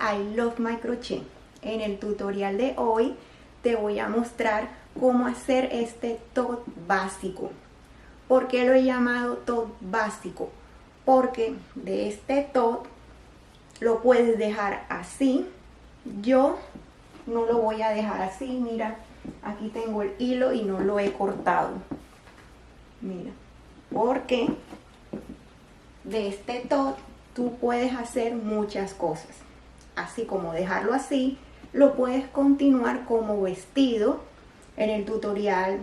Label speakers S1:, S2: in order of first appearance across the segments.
S1: I Love My Crochet. En el tutorial de hoy te voy a mostrar cómo hacer este top básico. ¿Por qué lo he llamado top básico? Porque de este top lo puedes dejar así. Yo no lo voy a dejar así, mira, aquí tengo el hilo y no lo he cortado. Mira, porque de este top tú puedes hacer muchas cosas. Así como dejarlo así, lo puedes continuar como vestido. En el tutorial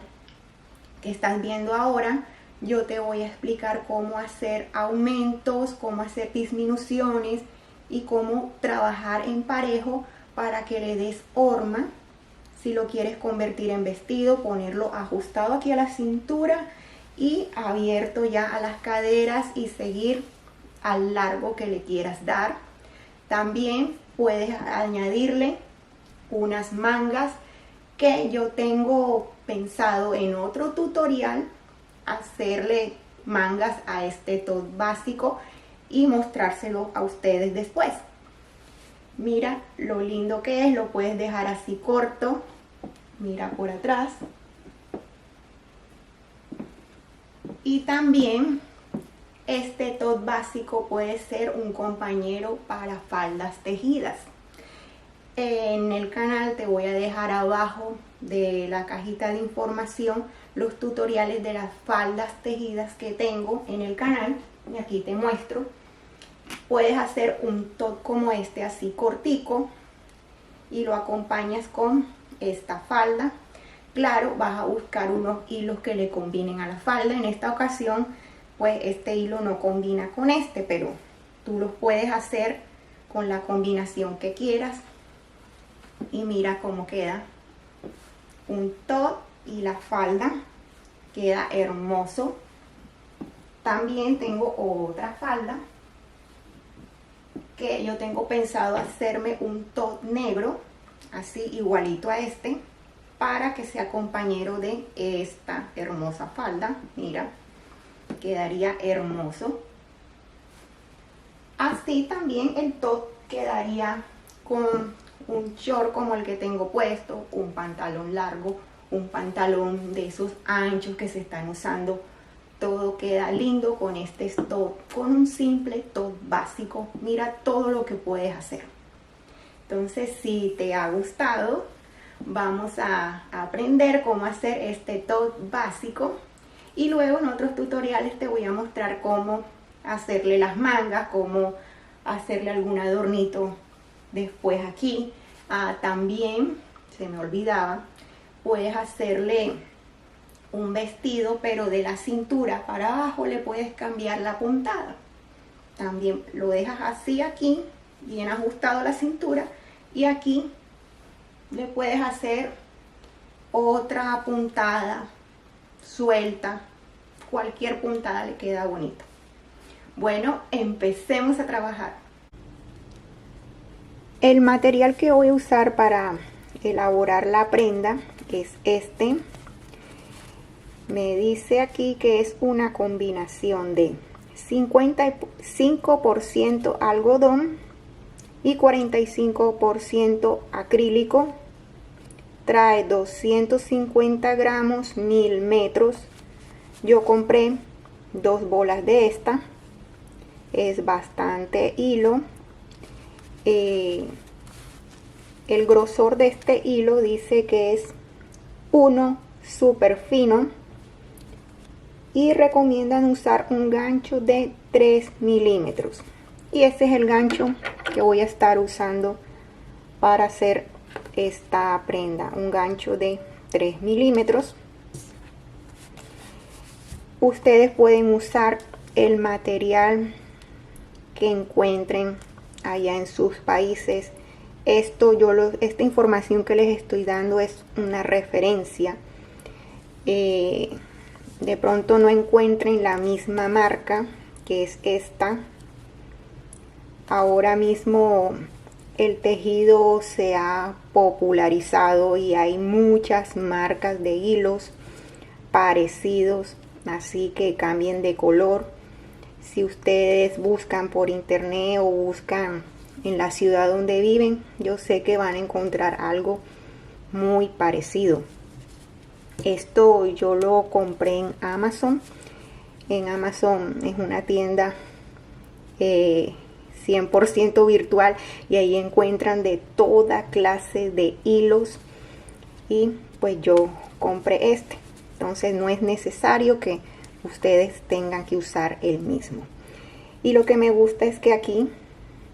S1: que estás viendo ahora, yo te voy a explicar cómo hacer aumentos, cómo hacer disminuciones y cómo trabajar en parejo para que le des forma. Si lo quieres convertir en vestido, ponerlo ajustado aquí a la cintura y abierto ya a las caderas y seguir al largo que le quieras dar. También puedes añadirle unas mangas que yo tengo pensado en otro tutorial hacerle mangas a este top básico y mostrárselo a ustedes después. Mira lo lindo que es, lo puedes dejar así corto, mira por atrás. Y también este top básico puede ser un compañero para faldas tejidas. En el canal te voy a dejar abajo de la cajita de información los tutoriales de las faldas tejidas que tengo en el canal. Y aquí te muestro. Puedes hacer un top como este, así cortico, y lo acompañas con esta falda. Claro, vas a buscar unos hilos que le combinen a la falda. En esta ocasión, pues este hilo no combina con este, pero tú los puedes hacer con la combinación que quieras. Y mira cómo queda un top y la falda queda hermoso. También tengo otra falda que yo tengo pensado hacerme un top negro, así igualito a este, para que sea compañero de esta hermosa falda. Mira, quedaría hermoso. Así también el top quedaría con un short como el que tengo puesto, un pantalón largo, un pantalón de esos anchos que se están usando. Todo queda lindo con este top, con un simple top básico. Mira todo lo que puedes hacer. Entonces, si te ha gustado, vamos a aprender cómo hacer este top básico. Y luego en otros tutoriales te voy a mostrar cómo hacerle las mangas, cómo hacerle algún adornito después aquí. También, se me olvidaba, puedes hacerle un vestido, pero de la cintura para abajo le puedes cambiar la puntada. También lo dejas así aquí, bien ajustado a la cintura, y aquí le puedes hacer otra puntada suelta. Cualquier puntada le queda bonita. Bueno, empecemos a trabajar. El material que voy a usar para elaborar la prenda es este. Me dice aquí que es una combinación de 55% algodón y 45% acrílico. Trae 250 gramos, 1000 metros. Yo compré 2 bolas de esta. Es bastante hilo. El grosor de este hilo dice que es 1 súper fino. Y recomiendan usar un gancho de 3 milímetros. Y este es el gancho que voy a estar usando para hacer esta prenda. Un gancho de 3 milímetros. Ustedes pueden usar el material que encuentren allá en sus países. Esta información que les estoy dando es una referencia. De pronto no encuentren la misma marca, que es esta. Ahora mismo el tejido se ha popularizado y hay muchas marcas de hilos parecidos, así que cambien de color. Si ustedes buscan por internet o buscan en la ciudad donde viven, yo sé que van a encontrar algo muy parecido. Esto yo lo compré en Amazon. En Amazon es una tienda 100% virtual y ahí encuentran de toda clase de hilos, y pues yo compré este. Entonces no es necesario que ustedes tengan que usar el mismo. Y lo que me gusta es que aquí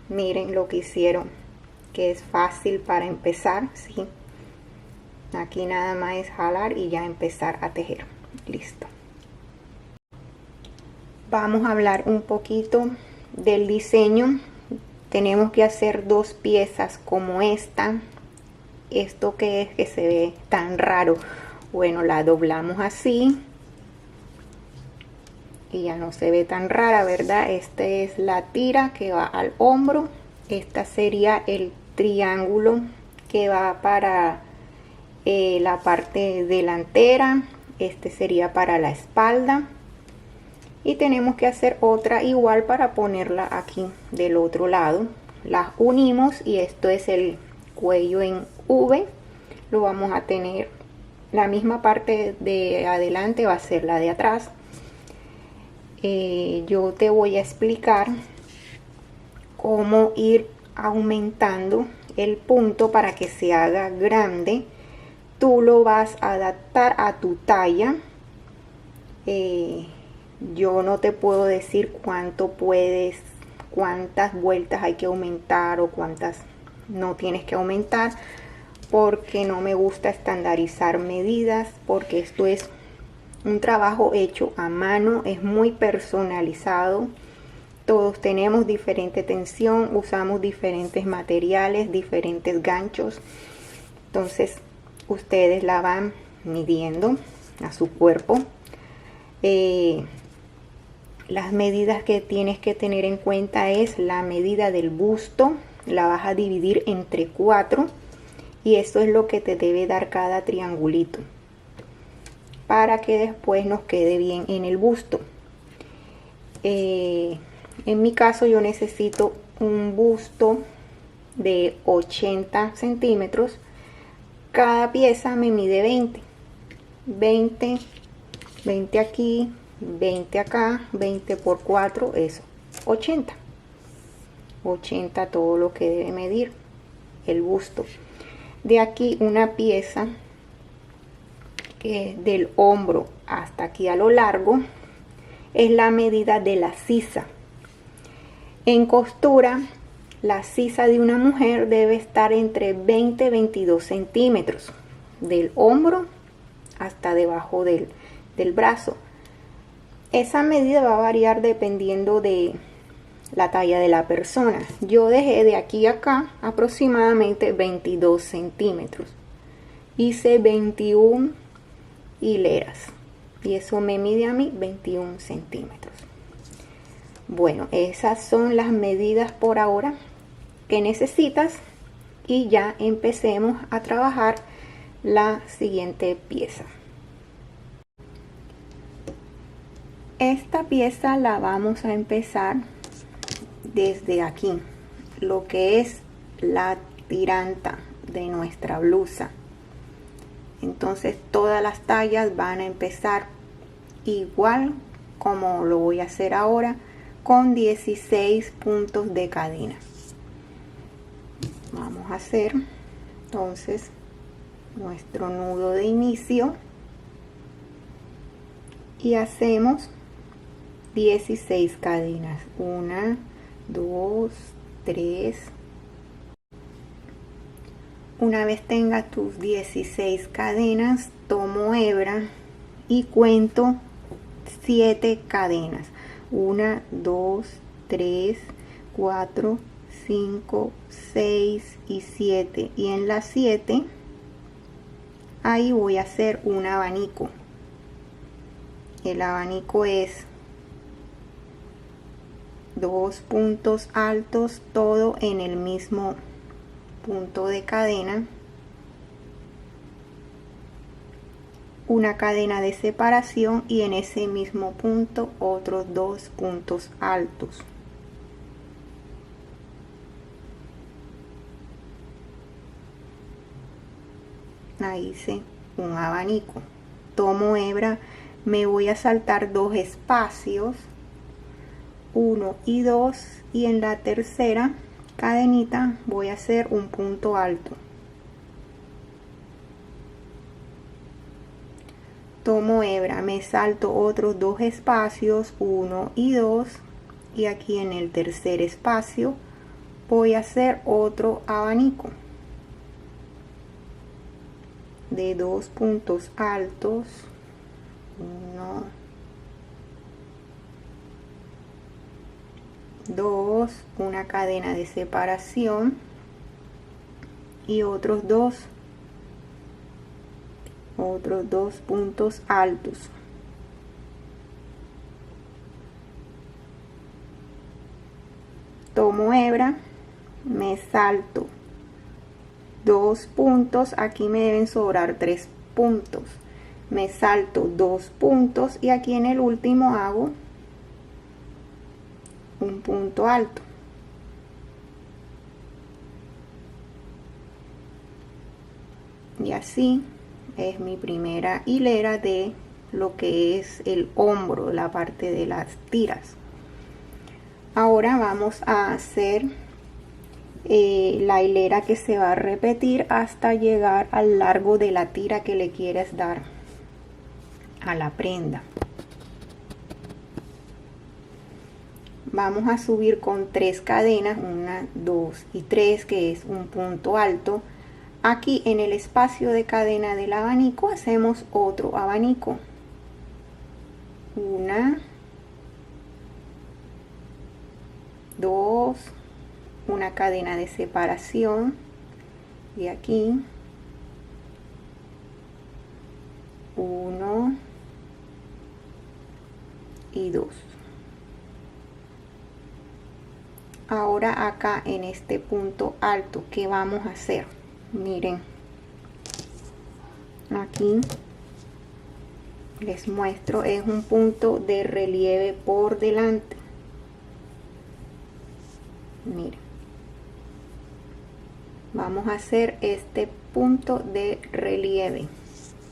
S1: miren lo que hicieron, que es fácil para empezar, ¿sí? Aquí nada más es jalar y ya empezar a tejer. Listo. Vamos a hablar un poquito del diseño. Tenemos que hacer dos piezas como esta. Esto que es que se ve tan raro, bueno, la doblamos así y ya no se ve tan rara, ¿verdad? Esta es la tira que va al hombro. Esta sería el triángulo que va para la parte delantera. Este sería para la espalda. Y tenemos que hacer otra igual para ponerla aquí del otro lado. Las unimos y esto es el cuello en V. Lo vamos a tener, la misma parte de adelante va a ser la de atrás. Yo te voy a explicar cómo ir aumentando el punto para que se haga grande. Tú lo vas a adaptar a tu talla. Yo no te puedo decir cuántas vueltas hay que aumentar o cuántas no tienes que aumentar, porque no me gusta estandarizar medidas, porque esto es un trabajo hecho a mano, es muy personalizado. Todos tenemos diferente tensión, usamos diferentes materiales, diferentes ganchos. Entonces ustedes la van midiendo a su cuerpo. Las medidas que tienes que tener en cuenta es la medida del busto. La vas a dividir entre 4 y eso es lo que te debe dar cada triangulito para que después nos quede bien en el busto. En mi caso yo necesito un busto de 80 centímetros. Cada pieza me mide 20 aquí, 20 acá, 20 por 4 es 80 todo lo que debe medir el busto. De aquí una pieza que del hombro hasta aquí a lo largo es la medida de la sisa. En costura, la sisa de una mujer debe estar entre 20 y 22 centímetros del hombro hasta debajo del brazo. Esa medida va a variar dependiendo de la talla de la persona. Yo dejé de aquí a acá aproximadamente 22 centímetros. Hice 21 hileras y eso me mide a mí 21 centímetros. Bueno, esas son las medidas por ahora que necesitas y ya empecemos a trabajar la siguiente pieza. Esta pieza la vamos a empezar desde aquí, lo que es la tiranta de nuestra blusa. Entonces todas las tallas van a empezar igual como lo voy a hacer ahora, con 16 puntos de cadena. Vamos a hacer entonces nuestro nudo de inicio y hacemos 16 cadenas. 1, 2, 3. Una vez tenga tus 16 cadenas, tomo hebra y cuento 7 cadenas. 1, 2, 3, 4, 5, 6 y 7. Y en las 7, ahí voy a hacer un abanico. El abanico es 2 puntos altos, todo en el mismo punto de cadena, una cadena de separación y en ese mismo punto otros 2 puntos altos. ahí hice un abanico. Tomo hebra, me voy a saltar 2 espacios, 1 y 2, y en la tercera cadenita voy a hacer un punto alto. Tomo hebra, me salto otros 2 espacios, 1 y 2, y aquí en el tercer espacio voy a hacer otro abanico de 2 puntos altos, 1, 2, una cadena de separación y otros dos puntos altos. Tomo hebra, me salto 2 puntos, aquí me deben sobrar 3 puntos, me salto 2 puntos y aquí en el último hago un punto alto. Y así es mi primera hilera de lo que es el hombro, la parte de las tiras. Ahora vamos a hacer la hilera que se va a repetir hasta llegar al largo de la tira que le quieres dar a la prenda. Vamos a subir con 3 cadenas, 1, 2 y 3, que es un punto alto. Aquí en el espacio de cadena del abanico hacemos otro abanico, 1, 2, una cadena de separación, y aquí 1 y 2. Ahora acá en este punto alto, ¿qué vamos a hacer? Miren, aquí les muestro, es un punto de relieve por delante. Miren, vamos a hacer este punto de relieve.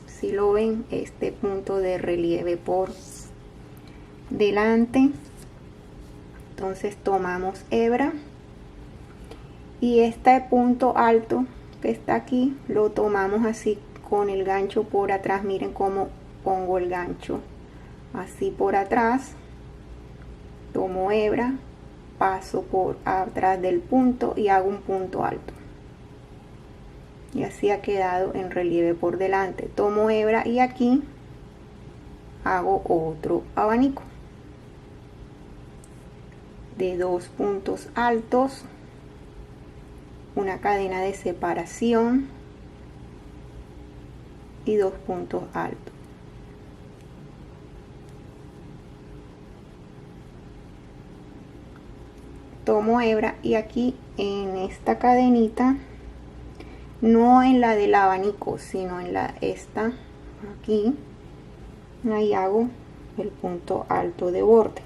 S1: Si lo ven, este punto de relieve por delante. Entonces tomamos hebra y este punto alto que está aquí lo tomamos así con el gancho por atrás. Miren cómo pongo el gancho así por atrás, tomo hebra, paso por atrás del punto y hago un punto alto, y así ha quedado en relieve por delante. Tomo hebra y aquí hago otro abanico de 2 puntos altos, una cadena de separación y 2 puntos altos. Tomo hebra y aquí en esta cadenita, no en la del abanico, sino en esta aquí, ahí hago el punto alto de borde.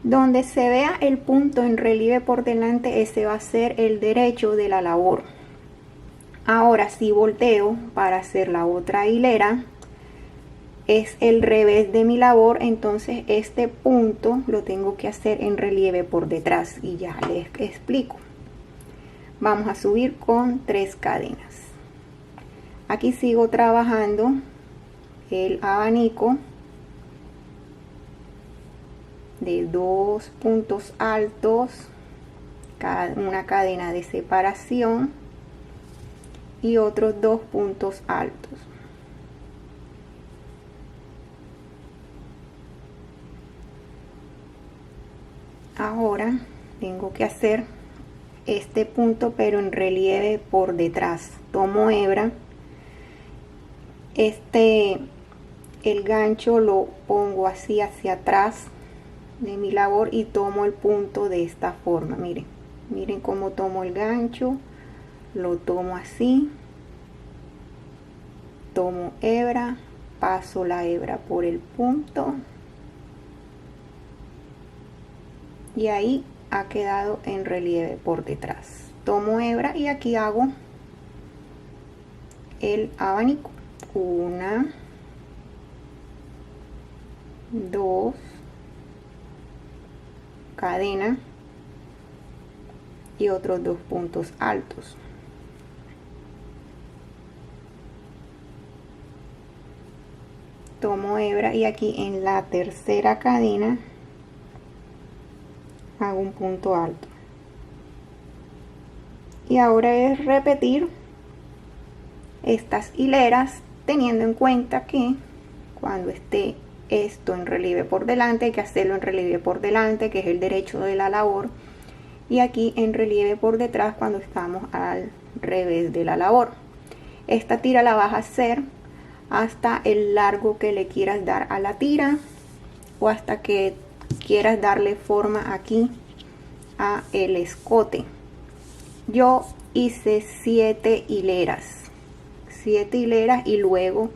S1: Donde se vea el punto en relieve por delante, ese va a ser el derecho de la labor. Ahora si volteo para hacer la otra hilera, es el revés de mi labor, entonces este punto lo tengo que hacer en relieve por detrás, y ya les explico. Vamos a subir con 3 cadenas. Aquí sigo trabajando el abanico de 2 puntos altos, una cadena de separación y otros 2 puntos altos. Ahora tengo que hacer este punto pero en relieve por detrás. Tomo hebra, el gancho lo pongo así hacia atrás de mi labor y tomo el punto de esta forma. Miren cómo tomo el gancho, lo tomo así, tomo hebra, paso la hebra por el punto y ahí ha quedado en relieve por detrás. Tomo hebra y aquí hago el abanico. 1, 2, cadena y otros 2 puntos altos. Tomo hebra y aquí en la tercera cadena hago un punto alto. Y ahora es repetir estas hileras, teniendo en cuenta que cuando esté esto en relieve por delante, hay que hacerlo en relieve por delante, que es el derecho de la labor, y aquí en relieve por detrás cuando estamos al revés de la labor. Esta tira la vas a hacer hasta el largo que le quieras dar a la tira, o hasta que quieras darle forma aquí a el escote. Yo hice 7 hileras y luego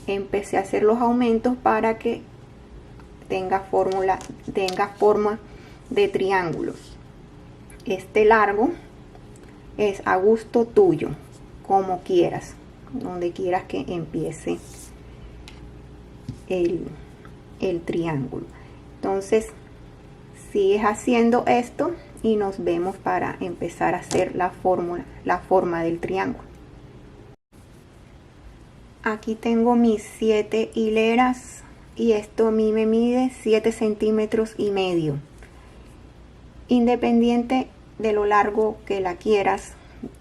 S1: empecé a hacer los aumentos para que tenga forma de triángulo. Este largo es a gusto tuyo, como quieras, donde quieras que empiece el triángulo. Entonces sigues haciendo esto y nos vemos para empezar a hacer la forma del triángulo. Aquí tengo mis 7 hileras y esto a mí me mide 7 centímetros y medio. Independiente de lo largo que la quieras,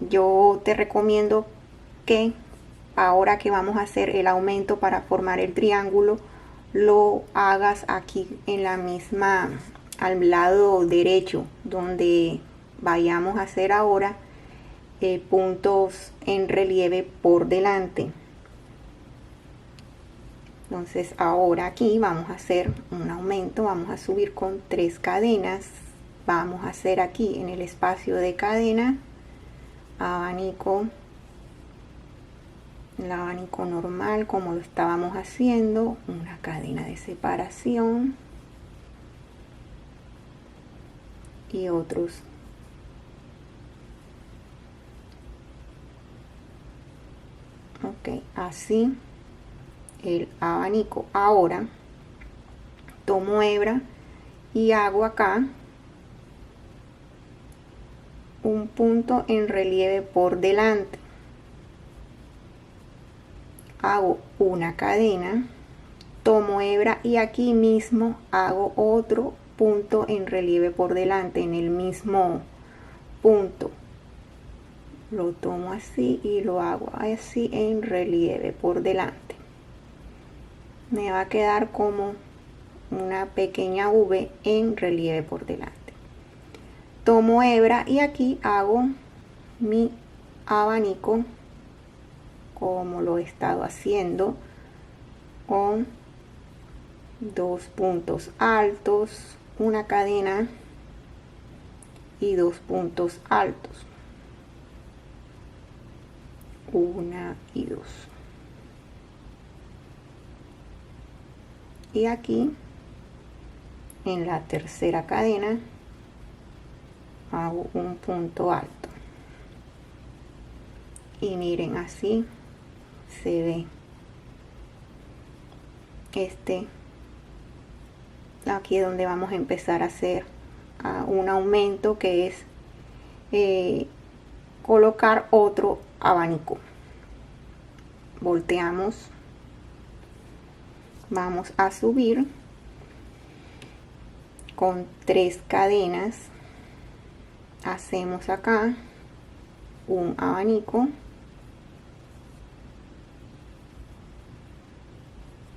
S1: yo te recomiendo que ahora que vamos a hacer el aumento para formar el triángulo, lo hagas aquí en la misma, al lado derecho, donde vayamos a hacer ahora puntos en relieve por delante. Entonces ahora aquí vamos a hacer un aumento, vamos a subir con 3 cadenas, vamos a hacer aquí en el espacio de cadena, abanico, el abanico normal como lo estábamos haciendo, una cadena de separación y otros ok, así el abanico. Ahora tomo hebra y hago acá un punto en relieve por delante, hago una cadena, tomo hebra y aquí mismo hago otro punto en relieve por delante, en el mismo punto lo tomo así y lo hago así en relieve por delante. Me va a quedar como una pequeña V en relieve por delante. Tomo hebra y aquí hago mi abanico como lo he estado haciendo, con 2 puntos altos, una cadena y 2 puntos altos, 1 y 2. Y aquí en la tercera cadena hago un punto alto y miren, así se ve aquí donde vamos a empezar a hacer un aumento, que es colocar otro abanico. Volteamos, vamos a subir con 3 cadenas, hacemos acá un abanico,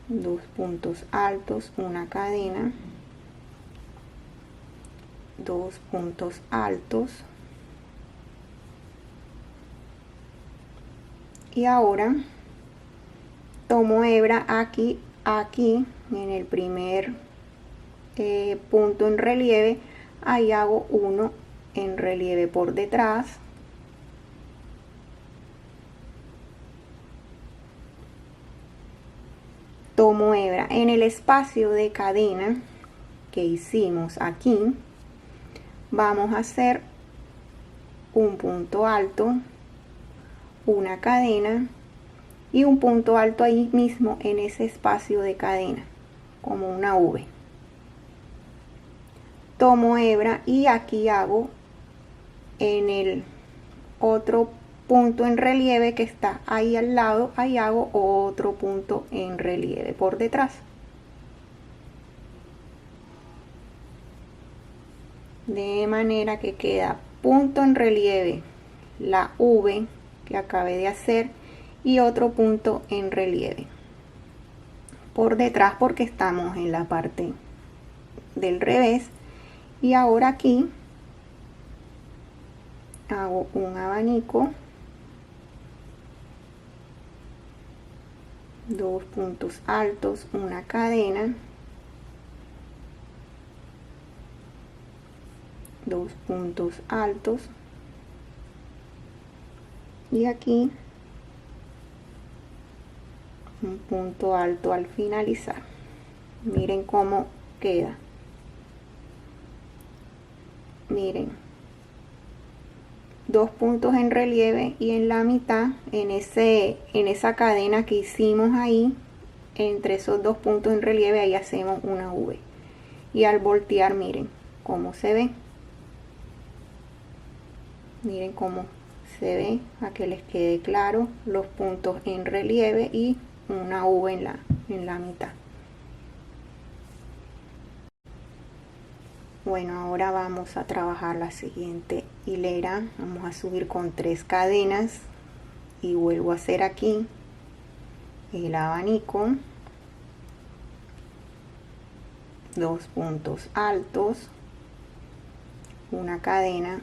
S1: 2 puntos altos, una cadena, 2 puntos altos, y ahora tomo hebra aquí en el primer punto en relieve, ahí hago uno en relieve por detrás, tomo hebra en el espacio de cadena que hicimos aquí, vamos a hacer un punto alto, una cadena y un punto alto ahí mismo en ese espacio de cadena, como una V. Tomo hebra y aquí hago en el otro punto en relieve que está ahí al lado, ahí hago otro punto en relieve por detrás. De manera que queda punto en relieve la V que acabé de hacer y otro punto en relieve por detrás porque estamos en la parte del revés. Y ahora aquí hago un abanico, dos puntos altos, una cadena, dos puntos altos y aquí un punto alto al finalizar. Miren cómo queda. Miren, dos puntos en relieve y en la mitad, en esa cadena que hicimos ahí, entre esos dos puntos en relieve, ahí hacemos una V. Y al voltear, miren cómo se ve. Miren cómo se ve, a que les quede claro los puntos en relieve y una V en la mitad. Bueno, ahora vamos a trabajar la siguiente hilera. Vamos a subir con 3 cadenas y vuelvo a hacer aquí el abanico, dos puntos altos, una cadena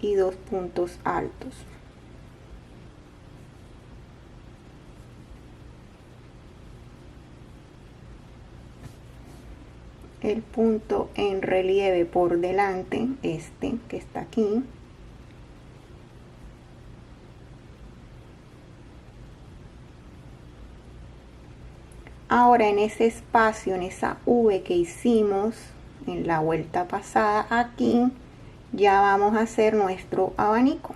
S1: y dos puntos altos. El punto en relieve por delante, este que está aquí, ahora en ese espacio, en esa V que hicimos en la vuelta pasada, aquí ya vamos a hacer nuestro abanico.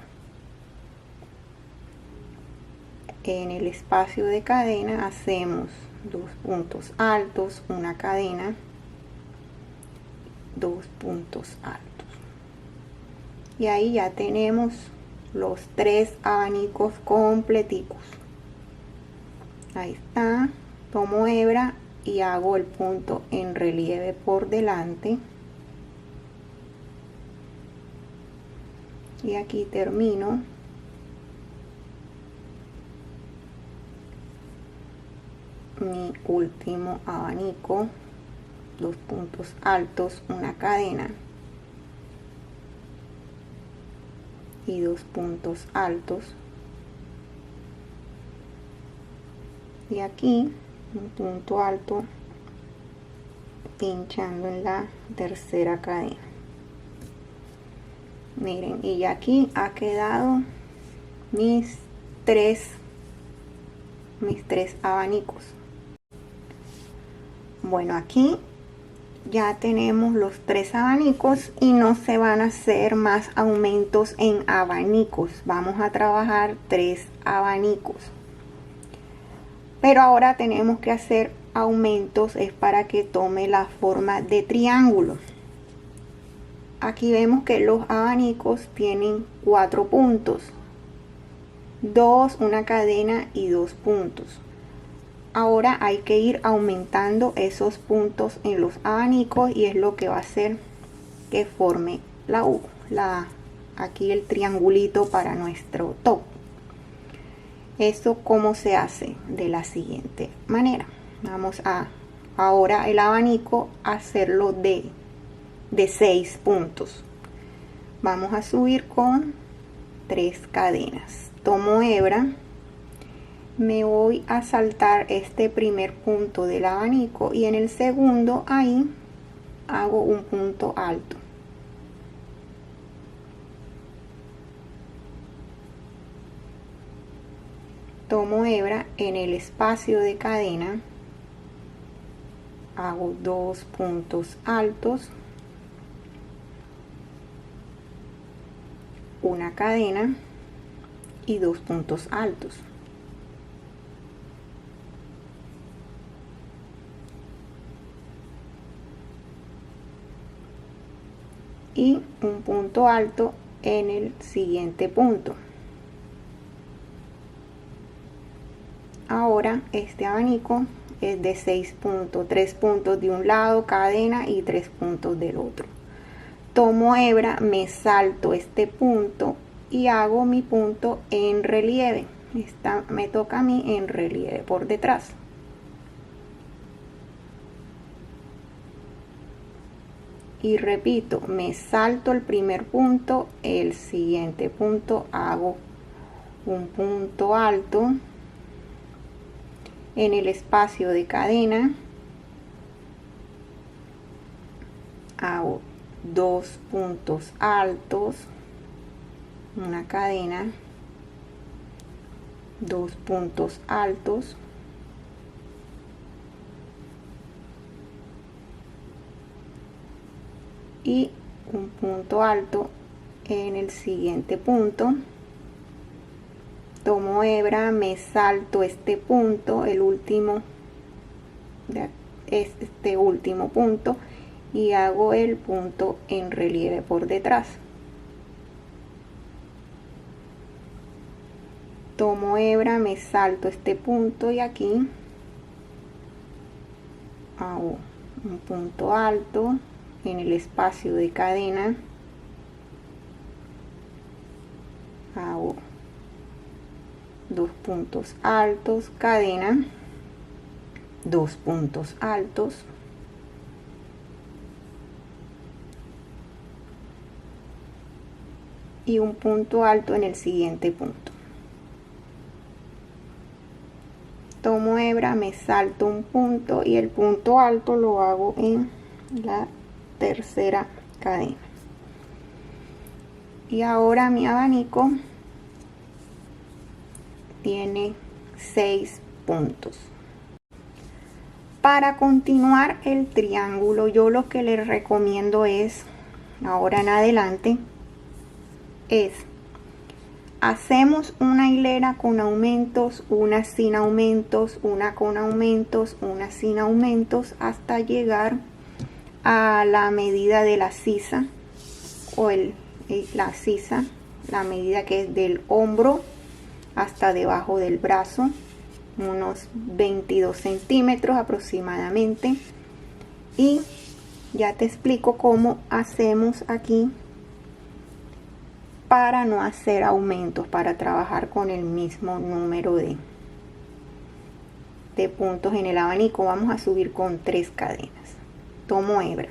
S1: En el espacio de cadena hacemos dos puntos altos, una cadena, dos puntos altos y ahí ya tenemos los 3 abanicos completicos. Ahí está. Tomo hebra y hago el punto en relieve por delante y aquí termino mi último abanico, dos puntos altos, una cadena y dos puntos altos y aquí un punto alto pinchando en la tercera cadena. Miren, y ya aquí ha quedado mis tres abanicos. Bueno, aquí ya tenemos los 3 abanicos y no se van a hacer más aumentos en abanicos. Vamos a trabajar 3 abanicos. Pero ahora tenemos que hacer aumentos, es para que tome la forma de triángulo. Aquí vemos que los abanicos tienen 4 puntos, 2, una cadena y 2 puntos. Ahora hay que ir aumentando esos puntos en los abanicos y es lo que va a hacer que forme la U, aquí el triangulito para nuestro top. Esto cómo se hace, de la siguiente manera. Vamos a ahora el abanico hacerlo de 6 puntos. Vamos a subir con 3 cadenas. Tomo hebra, me voy a saltar este primer punto del abanico y en el segundo ahí hago un punto alto. Tomo hebra, en el espacio de cadena hago 2 puntos altos, una cadena y 2 puntos altos. Y un punto alto en el siguiente punto. Ahora este abanico es de 6 puntos, 3 puntos de un lado, cadena, y 3 puntos del otro. Tomo hebra, me salto este punto y hago mi punto en relieve. Me toca a mí en relieve por detrás. Y repito, me salto el primer punto, el siguiente punto hago un punto alto en el espacio de cadena, hago 2 puntos altos, una cadena, 2 puntos altos, y un punto alto en el siguiente punto. Tomo hebra, me salto este punto, el último, este último punto, y hago el punto en relieve por detrás. Tomo hebra, me salto este punto y aquí hago un punto alto en el espacio de cadena, hago 2 puntos altos, cadena, 2 puntos altos, y un punto alto en el siguiente punto. Tomo hebra, me salto un punto y el punto alto lo hago en la tercera cadena. Y ahora mi abanico tiene 6 puntos. Para continuar el triángulo, yo lo que les recomiendo es, ahora en adelante, hacemos una hilera con aumentos, una sin aumentos, una con aumentos, una sin aumentos, hasta llegar a la medida de la sisa, o la sisa, la medida que es del hombro hasta debajo del brazo, unos 22 centímetros aproximadamente. Y ya te explico cómo hacemos aquí para no hacer aumentos, para trabajar con el mismo número de puntos en el abanico. Vamos a subir con 3 cadenas. Tomo hebra.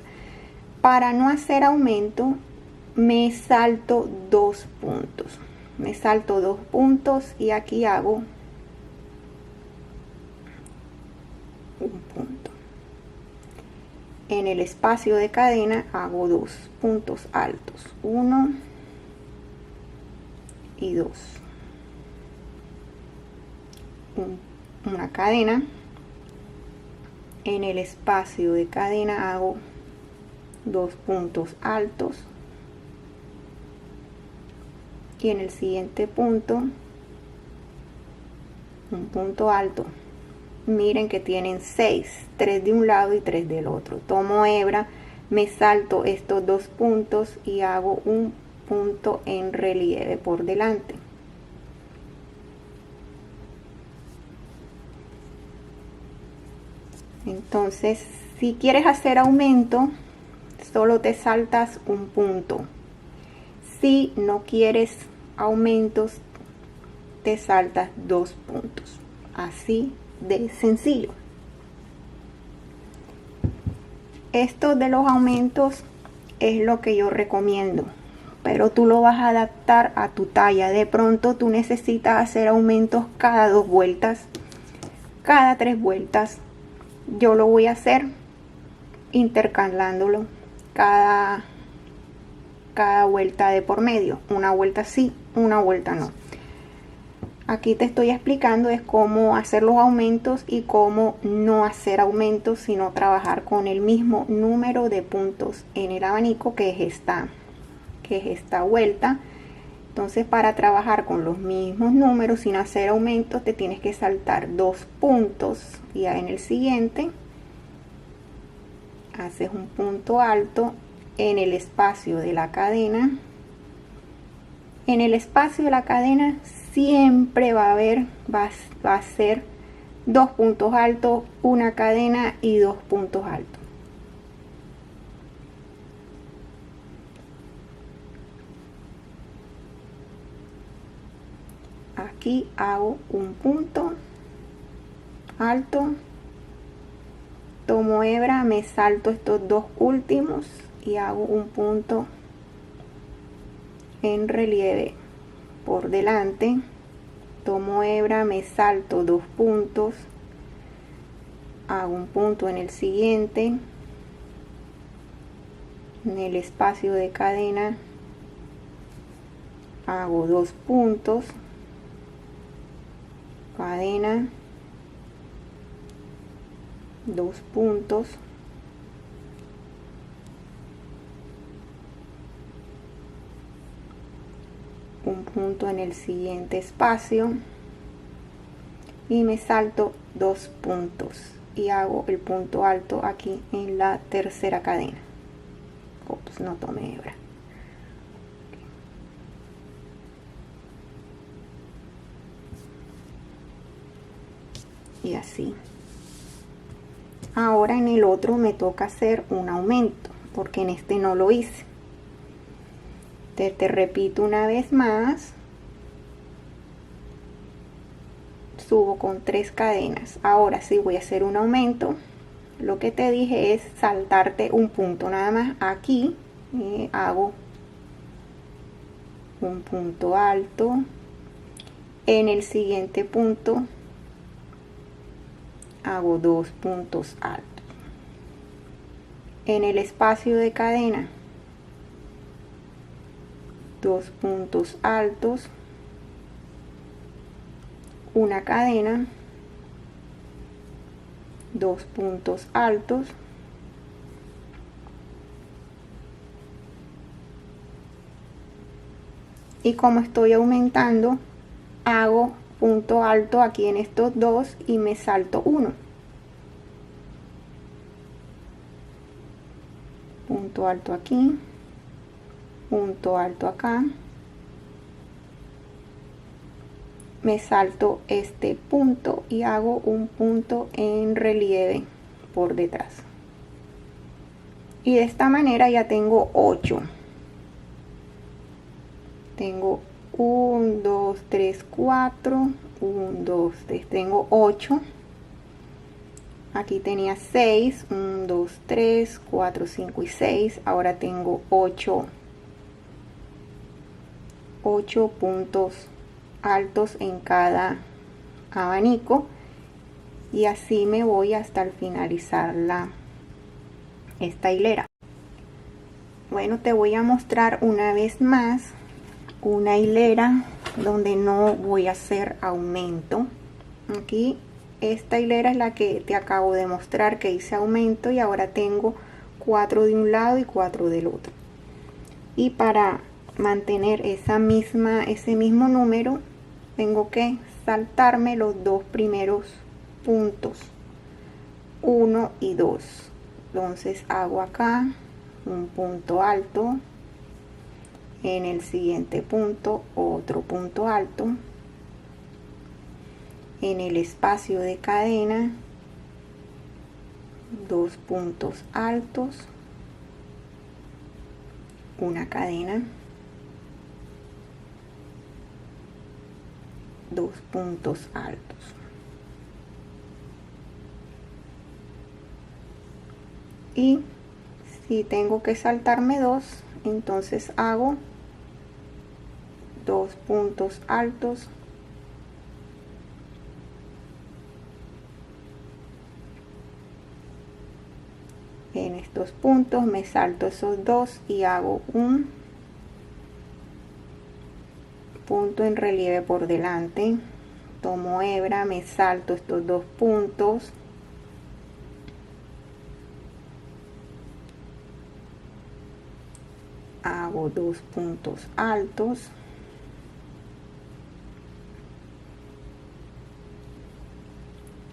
S1: Para no hacer aumento, me salto 2 puntos. Me salto 2 puntos y aquí hago un punto. En el espacio de cadena hago 2 puntos altos, 1 y 2. Una cadena. En el espacio de cadena hago 2 puntos altos y en el siguiente punto un punto alto. Miren que tienen 6, 3 de un lado y 3 del otro. Tomo hebra, me salto estos 2 puntos y hago un punto en relieve por delante. Entonces, si quieres hacer aumento, solo te saltas un punto. Si no quieres aumentos, te saltas 2 puntos. Así de sencillo. Esto de los aumentos es lo que yo recomiendo, pero tú lo vas a adaptar a tu talla. De pronto tú necesitas hacer aumentos cada 2 vueltas, cada 3 vueltas. Yo lo voy a hacer intercalándolo cada vuelta de por medio. Una vuelta sí, una vuelta no. Aquí te estoy explicando es cómo hacer los aumentos y cómo no hacer aumentos, sino trabajar con el mismo número de puntos en el abanico, que es esta vuelta, Entonces, para trabajar con los mismos números sin hacer aumentos, te tienes que saltar 2 puntos y ya en el siguiente haces un punto alto en el espacio de la cadena. En el espacio de la cadena siempre va a ser 2 puntos altos, una cadena y 2 puntos altos. Aquí hago un punto alto, tomo hebra, me salto estos 2 últimos y hago un punto en relieve por delante, tomo hebra, me salto 2 puntos, hago un punto en el siguiente, en el espacio de cadena hago 2 puntos, cadena, 2 puntos, un punto en el siguiente espacio y me salto 2 puntos y hago el punto alto aquí en la tercera cadena. Ups, no tomé hebra. Y así. Ahora en el otro me toca hacer un aumento porque en este no lo hice. Te repito una vez más, subo con 3 cadenas. Ahora sí voy a hacer un aumento. Lo que te dije es saltarte un punto nada más aquí, hago un punto alto, en el siguiente punto hago 2 puntos altos, en el espacio de cadena 2 puntos altos, una cadena, 2 puntos altos, y como estoy aumentando hago punto alto aquí en estos dos y me salto uno, punto alto aquí, punto alto acá, me salto este punto y hago un punto en relieve por detrás, y de esta manera ya tengo 8. Tengo 1, 2, 3, 4, 1, 2, 3, tengo 8. Aquí tenía 6, 1, 2, 3, 4, 5 y 6. Ahora tengo 8 puntos altos en cada abanico, y así me voy hasta el finalizar esta hilera. Bueno, te voy a mostrar una vez más una hilera donde no voy a hacer aumento. Aquí esta hilera es la que te acabo de mostrar que hice aumento, y ahora tengo 4 de un lado y 4 del otro, y para mantener ese mismo número tengo que saltarme los 2 primeros puntos, 1 y 2. Entonces hago acá un punto alto, en el siguiente punto otro punto alto, en el espacio de cadena 2 puntos altos, una cadena, 2 puntos altos, y si tengo que saltarme 2, entonces hago 2 puntos altos, en estos puntos me salto esos 2 y hago un punto en relieve por delante, tomo hebra, me salto estos 2 puntos, hago 2 puntos altos,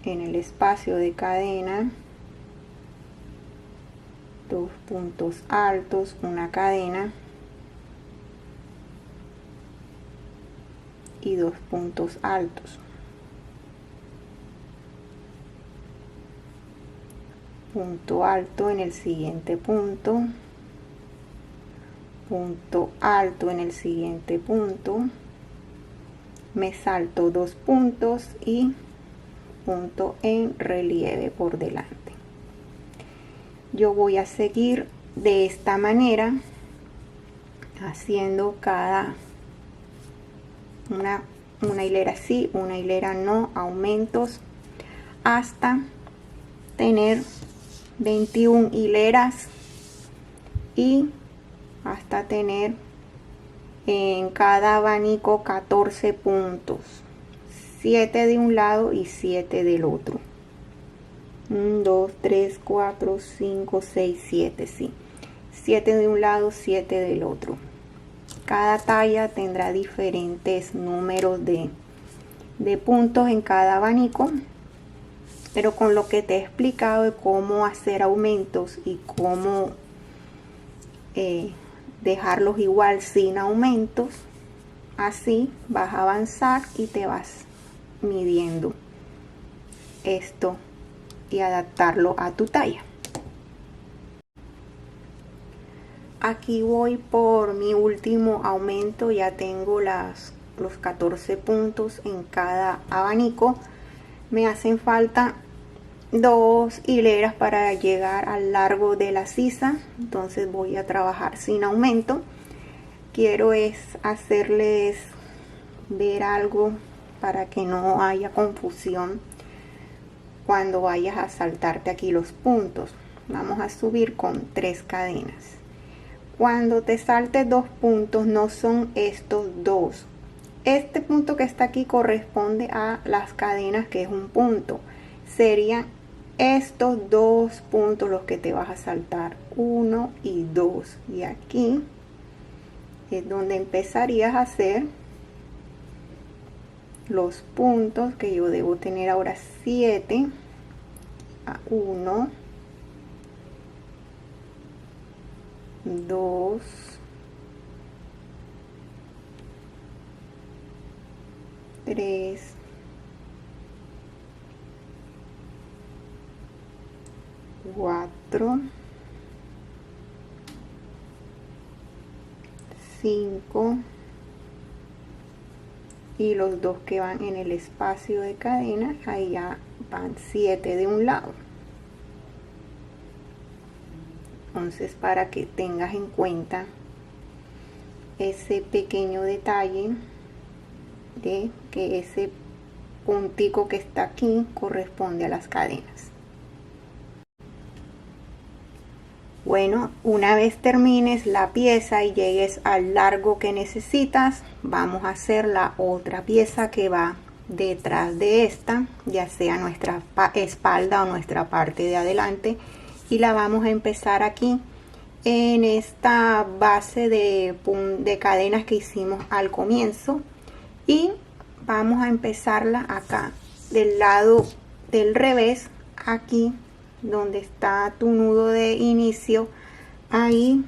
S1: en el espacio de cadena, 2 puntos altos, una cadena y 2 puntos altos, punto alto en el siguiente punto, punto alto en el siguiente punto, me salto 2 puntos y punto en relieve por delante. Yo voy a seguir de esta manera haciendo cada una hilera sí, una hilera no, aumentos, hasta tener 21 hileras y hasta tener en cada abanico 14 puntos, 7 de un lado y 7 del otro. 1, 2, 3, 4, 5, 6, 7, sí. 7 de un lado, 7 del otro. Cada talla tendrá diferentes números de puntos en cada abanico, pero con lo que te he explicado de cómo hacer aumentos y cómo dejarlos igual sin aumentos, así vas a avanzar y te vas midiendo esto y adaptarlo a tu talla. Aquí voy por mi último aumento, ya tengo los 14 puntos en cada abanico. Me hacen falta 2 hileras para llegar al largo de la sisa, entonces voy a trabajar sin aumento. Quiero es hacerles ver algo para que no haya confusión cuando vayas a saltarte aquí los puntos. Vamos a subir con 3 cadenas. Cuando te saltes 2 puntos, no son estos 2. Este punto que está aquí corresponde a las cadenas, que es un punto. Serían estos 2 puntos los que te vas a saltar, 1 y 2. Y aquí es donde empezarías a hacer los puntos que yo debo tener ahora 7, 1, 2, 3, 4, 5 y los 2 que van en el espacio de cadena, ahí ya van 7 de un lado. Entonces, para que tengas en cuenta ese pequeño detalle de que ese puntico que está aquí corresponde a las cadenas. Bueno, una vez termines la pieza y llegues al largo que necesitas, vamos a hacer la otra pieza que va detrás de esta, ya sea nuestra espalda o nuestra parte de adelante, y la vamos a empezar aquí en esta base de cadenas que hicimos al comienzo, y vamos a empezarla acá del lado del revés, aquí donde está tu nudo de inicio. Ahí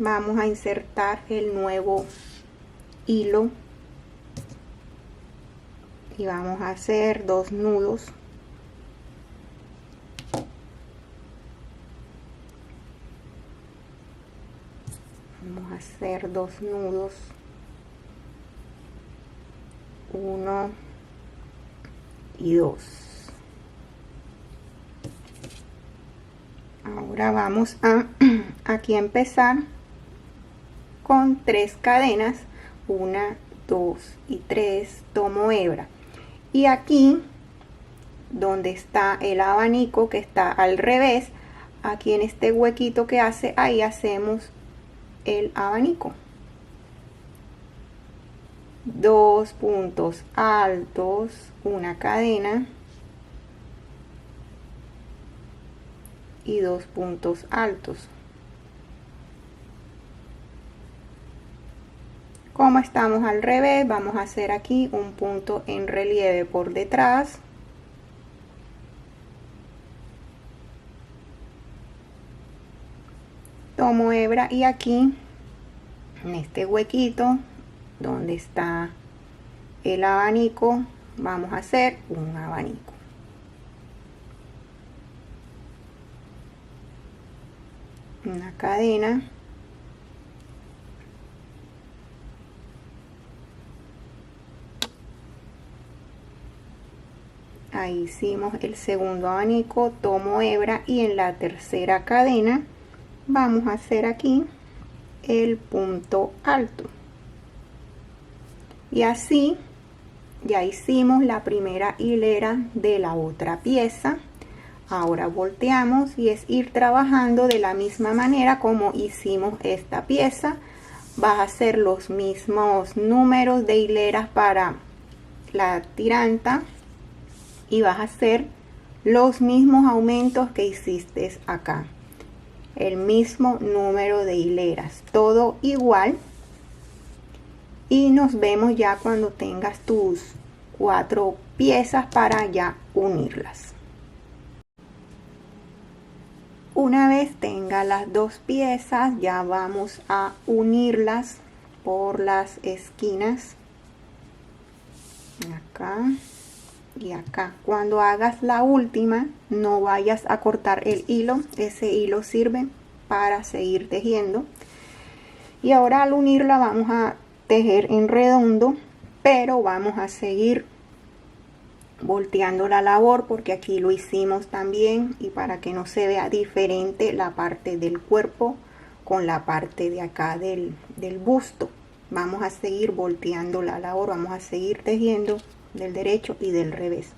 S1: vamos a insertar el nuevo hilo y vamos a hacer 2 nudos. Vamos a hacer 2 nudos, 1 y 2. Ahora vamos a aquí a empezar con 3 cadenas, 1, 2 y 3, tomo hebra, y aquí donde está el abanico que está al revés, aquí en este huequito que hace, ahí hacemos el abanico, 2 puntos altos, una cadena y 2 puntos altos. Como estamos al revés, vamos a hacer aquí un punto en relieve por detrás tomo hebra y aquí en este huequito donde está el abanico vamos a hacer un abanico. Una cadena, ahí hicimos el segundo abanico, tomo hebra y en la tercera cadena vamos a hacer aquí el punto alto y así ya hicimos la primera hilera de la otra pieza. Ahora volteamos y es ir trabajando de la misma manera como hicimos esta pieza. Vas a hacer los mismos números de hileras para la tiranta y vas a hacer los mismos aumentos que hiciste acá, el mismo número de hileras, todo igual. Y nos vemos ya cuando tengas tus 4 piezas para ya unirlas. Una vez tenga las 2 piezas, ya vamos a unirlas por las esquinas, acá y acá. Cuando hagas la última, no vayas a cortar el hilo, ese hilo sirve para seguir tejiendo. Y ahora al unirla vamos a tejer en redondo, pero vamos a seguir volteando la labor porque aquí lo hicimos también, y para que no se vea diferente la parte del cuerpo con la parte de acá del busto, vamos a seguir volteando la labor, vamos a seguir tejiendo del derecho y del revés.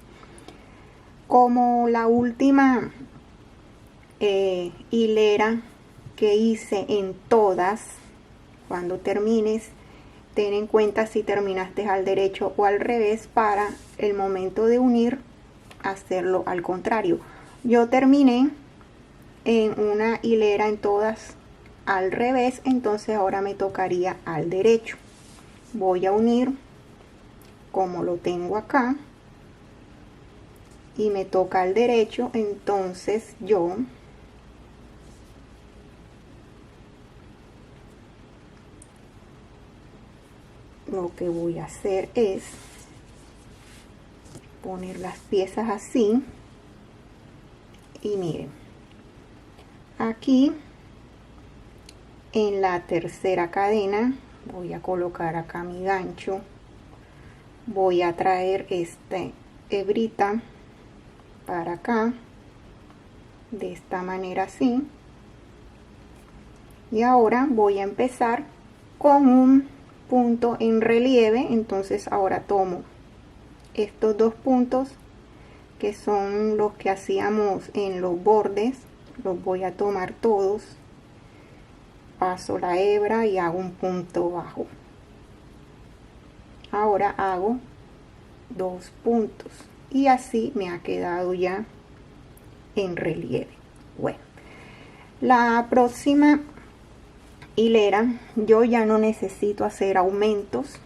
S1: Como la última hilera que hice en todas, cuando termines ten en cuenta si terminaste al derecho o al revés para el momento de unir hacerlo al contrario. Yo terminé en una hilera en todas al revés, entonces ahora me tocaría al derecho. Voy a unir como lo tengo acá y me toca al derecho, entonces yo lo que voy a hacer es poner las piezas así y miren, aquí en la tercera cadena voy a colocar acá mi gancho, voy a traer este hebrita para acá de esta manera así, y ahora voy a empezar con un punto en relieve. Entonces ahora tomo estos 2 puntos que son los que hacíamos en los bordes, los voy a tomar todos, paso la hebra y hago un punto bajo. Ahora hago 2 puntos y así me ha quedado ya en relieve. Bueno, la próxima hilera yo ya no necesito hacer aumentos,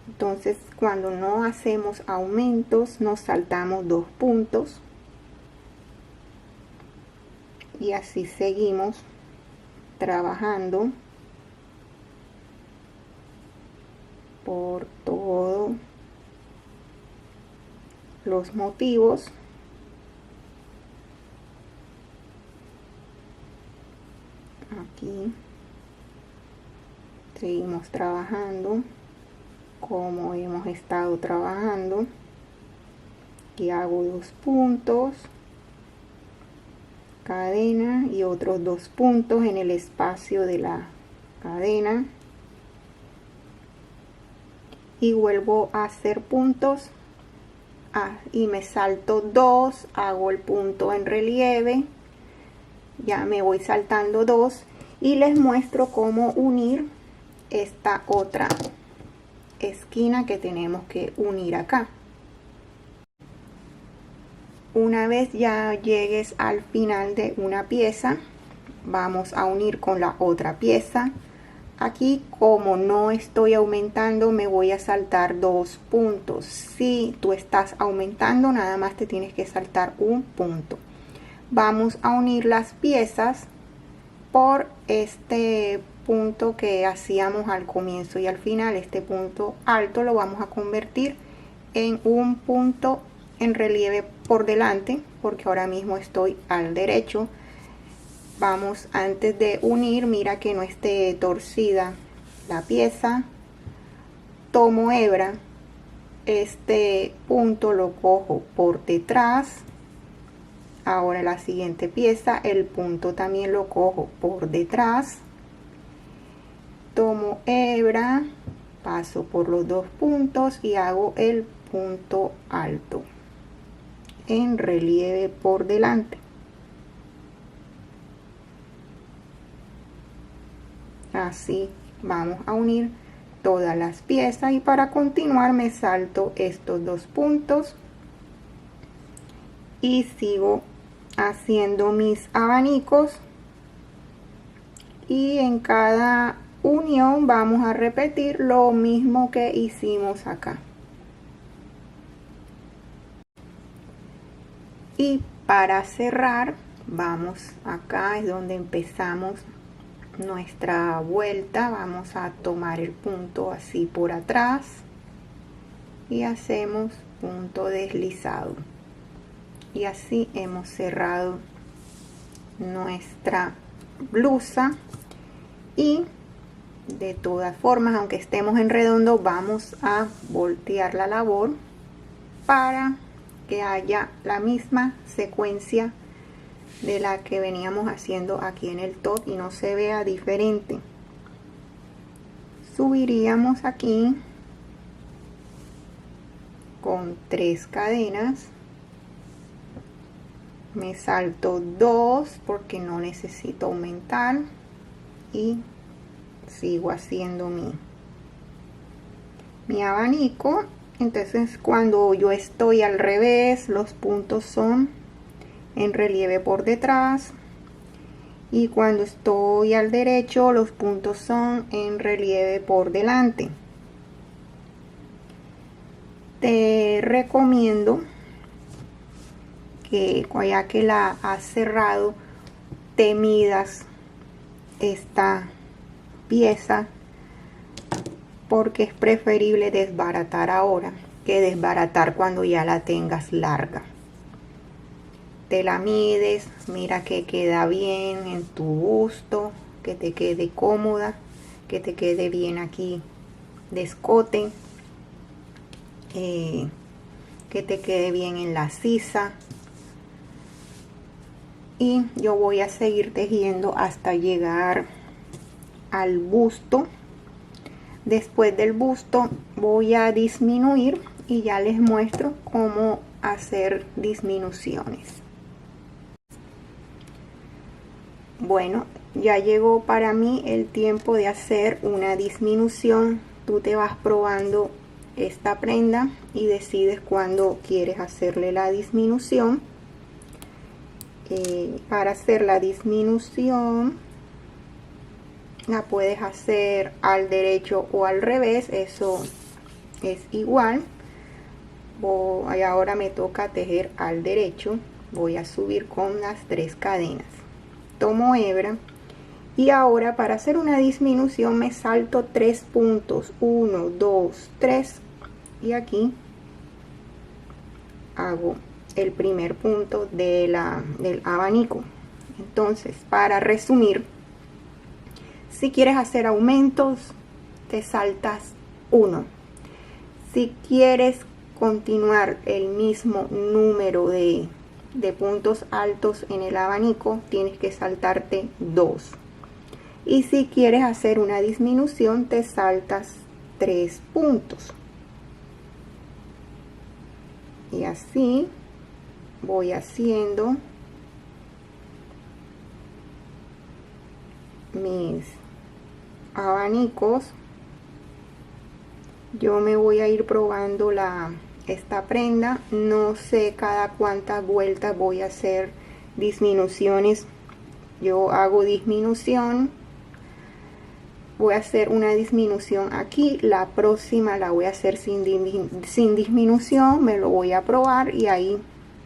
S1: entonces cuando no hacemos aumentos nos saltamos 2 puntos y así seguimos trabajando por todos los motivos. Aquí seguimos trabajando como hemos estado trabajando y hago 2 puntos, cadena y otros 2 puntos en el espacio de la cadena y vuelvo a hacer puntos y me salto 2, hago el punto en relieve, ya me voy saltando 2 y les muestro cómo unir esta otra esquina que tenemos que unir acá. Una vez ya llegues al final de una pieza, vamos a unir con la otra pieza. Aquí, como no estoy aumentando, me voy a saltar 2 puntos. Si tú estás aumentando, nada más te tienes que saltar un punto. Vamos a unir las piezas por este punto que hacíamos al comienzo y al final. Este punto alto lo vamos a convertir en un punto en relieve por delante, porque ahora mismo estoy al derecho. Vamos, antes de unir, mira que no esté torcida la pieza, tomo hebra, este punto lo cojo por detrás. Ahora la siguiente pieza, el punto también lo cojo por detrás, tomo hebra, paso por los dos puntos y hago el punto alto en relieve por delante. Así vamos a unir todas las piezas, y para continuar me salto estos dos puntos y sigo haciendo mis abanicos, y en cada unión vamos a repetir lo mismo que hicimos acá. Y para cerrar, vamos acá, es donde empezamos nuestra vuelta. Vamos a tomar el punto así por atrás y hacemos punto deslizado, y así hemos cerrado nuestra blusa. Y de todas formas, aunque estemos en redondo, vamos a voltear la labor para que haya la misma secuencia de la que veníamos haciendo aquí en el top y no se vea diferente. Subiríamos aquí con 3 cadenas, me salto 2 porque no necesito aumentar, y sigo haciendo mi abanico. Entonces cuando yo estoy al revés, los puntos son en relieve por detrás, y cuando estoy al derecho, los puntos son en relieve por delante. Te recomiendo que ya que la has cerrado, te midas esta pieza, porque es preferible desbaratar ahora que desbaratar cuando ya la tengas larga. Te la mides, mira que queda bien en tu busto, que te quede cómoda, que te quede bien aquí de escote, que te quede bien en la sisa. Y yo voy a seguir tejiendo hasta llegar al busto. Después del busto voy a disminuir y ya les muestro cómo hacer disminuciones. Bueno, ya llegó para mí el tiempo de hacer una disminución. Tú te vas probando esta prenda y decides cuándo quieres hacerle la disminución. Para hacer la disminución la puedes hacer al derecho o al revés, eso es igual. Ahora me toca tejer al derecho. Voy a subir con las 3 cadenas, tomo hebra, y ahora para hacer una disminución me salto 3 puntos, 1, 2, 3, y aquí hago el primer punto del abanico. Entonces, para resumir, si quieres hacer aumentos, te saltas 1. Si quieres continuar el mismo número de puntos altos en el abanico, tienes que saltarte 2. Y si quieres hacer una disminución, te saltas 3 puntos. Y así voy haciendo mis abanicos. Yo me voy a ir probando esta prenda, no sé cada cuántas vueltas voy a hacer disminuciones. Yo hago disminución, voy a hacer una disminución aquí, la próxima la voy a hacer sin disminución, me lo voy a probar y ahí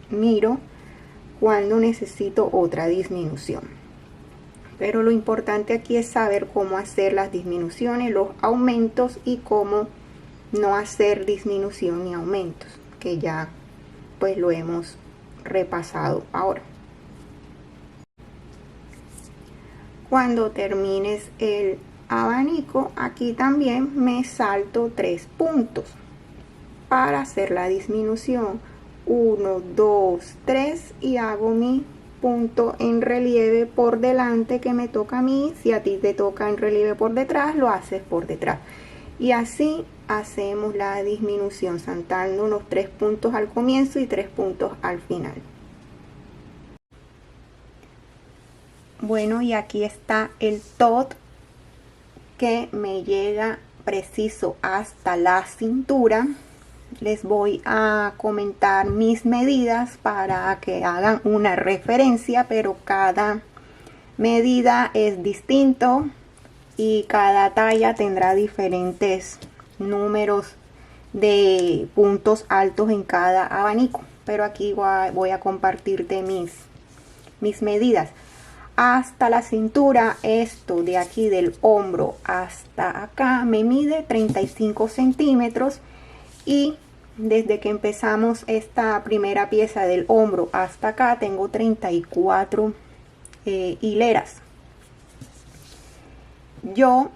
S1: miro cuando necesito otra disminución. pero lo importante aquí es saber cómo hacer las disminuciones, los aumentos y cómo no hacer disminución ni aumentos, que ya pues lo hemos repasado ahora. Cuando termines el abanico, aquí también me salto 3 puntos para hacer la disminución. 1, 2, 3 y hago mi punto en relieve por delante que me toca a mí. Si a ti te toca en relieve por detrás, lo haces por detrás. Y así hacemos la disminución, saltando unos 3 puntos al comienzo y 3 puntos al final. Bueno, y aquí está el tot que me llega preciso hasta la cintura. Les voy a comentar mis medidas para que hagan una referencia, pero cada medida es distinto y cada talla tendrá diferentes números de puntos altos en cada abanico, pero aquí voy a compartirte mis medidas. Hasta la cintura, esto de aquí del hombro hasta acá me mide 35 centímetros, y desde que empezamos esta primera pieza del hombro hasta acá tengo 34 hileras. Yo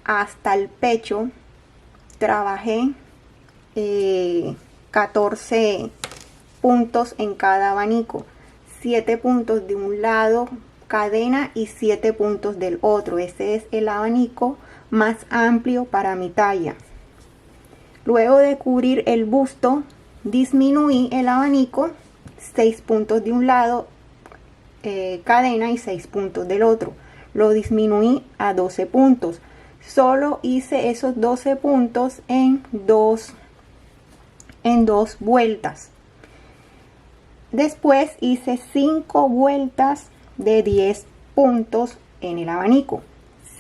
S1: hasta el pecho trabajé 14 puntos en cada abanico, 7 puntos de un lado cadena y 7 puntos del otro. Este es el abanico más amplio para mi talla. Luego de cubrir el busto, disminuí el abanico, 6 puntos de un lado cadena y 6 puntos del otro. Lo disminuí a 12 puntos. Solo hice esos 12 puntos en dos vueltas. Después hice 5 vueltas de 10 puntos en el abanico,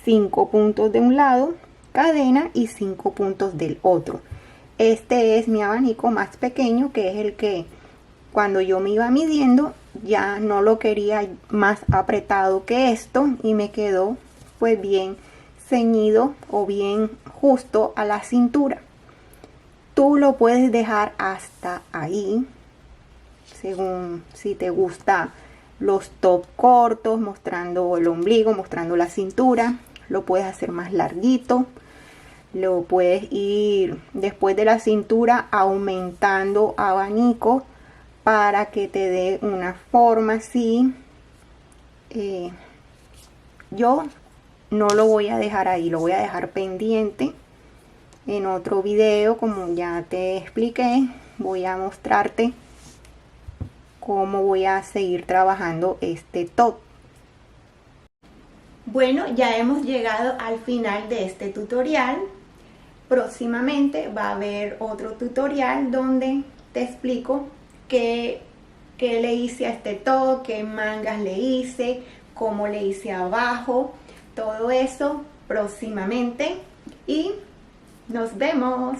S1: 5 puntos de un lado cadena y 5 puntos del otro. Este es mi abanico más pequeño, que es el que cuando yo me iba midiendo ya no lo quería más apretado que esto, y me quedó pues bien ceñido o bien justo a la cintura. Tú lo puedes dejar hasta ahí, según si te gusta los top cortos, mostrando el ombligo, mostrando la cintura. Lo puedes hacer más larguito, lo puedes ir después de la cintura aumentando abanico para que te dé una forma así. Yo no lo voy a dejar ahí, lo voy a dejar pendiente. En otro video, como ya te expliqué, voy a mostrarte cómo voy a seguir trabajando este top. Bueno, ya hemos llegado al final de este tutorial. Próximamente va a haber otro tutorial donde te explico qué le hice a este top, qué mangas le hice, cómo le hice abajo, todo eso próximamente, y nos vemos.